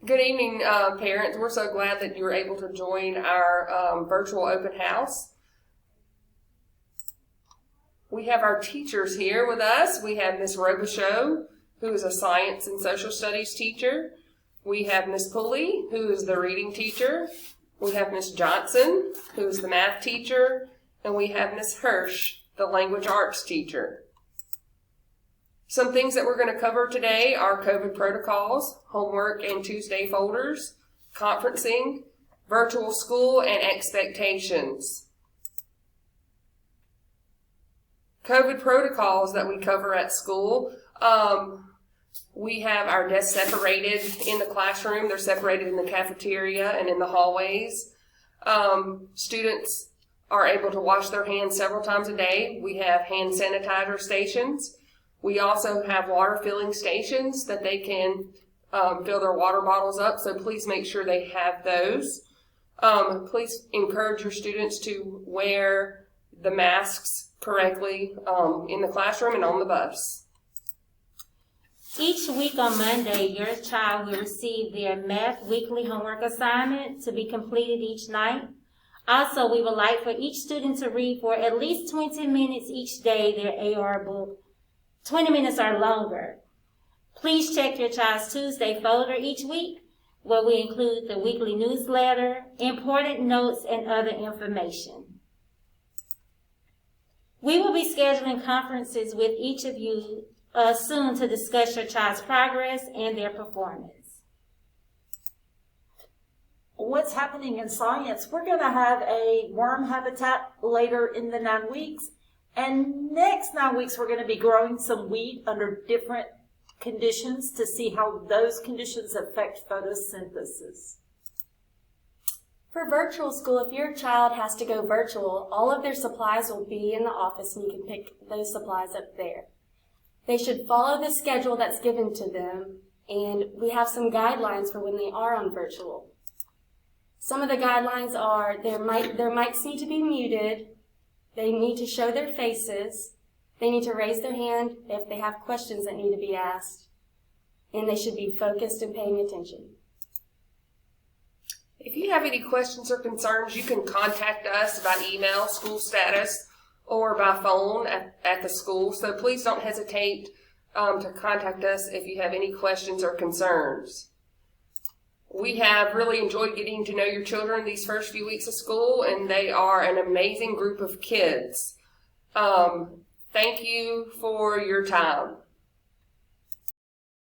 Good evening, parents. We're so glad that you were able to join our virtual open house. We have our teachers here with us. We have Miss Robichaux, who is a science and social studies teacher. We have Miss Pulley, who is the reading teacher. We have Miss Johnson, who is the math teacher. And we have Miss Hirsch, the language arts teacher. Some things that we're going to cover today are COVID protocols, homework and Tuesday folders, conferencing, virtual school, and expectations. COVID protocols that we cover at school. We have our desks separated in the classroom. They're separated in the cafeteria and in the hallways. Students are able to wash their hands several times a day. We have hand sanitizer stations. We also have water filling stations that they can fill their water bottles up, so please make sure they have those. Please encourage your students to wear the masks correctly in the classroom and on the bus. Each week on Monday, your child will receive their math weekly homework assignment to be completed each night. Also, we would like for each student to read for at least 20 minutes each day their AR book. 20 minutes or longer. Please check your child's Tuesday folder each week, where we include the weekly newsletter, important notes, and other information. We will be scheduling conferences with each of you soon to discuss your child's progress and their performance. What's happening in science? We're going to have a worm habitat later in the 9 weeks. And next 9 weeks, we're going to be growing some wheat under different conditions to see how those conditions affect photosynthesis. For virtual school, if your child has to go virtual, all of their supplies will be in the office and you can pick those supplies up there. They should follow the schedule that's given to them, and we have some guidelines for when they are on virtual. Some of the guidelines are their mics need to be muted. They need to show their faces. They need to raise their hand if they have questions that need to be asked. And they should be focused and paying attention. If you have any questions or concerns, you can contact us by email, school status, or by phone at the school. So please don't hesitate to contact us if you have any questions or concerns. We have really enjoyed getting to know your children these first few weeks of school, and they are an amazing group of kids. Thank you for your time.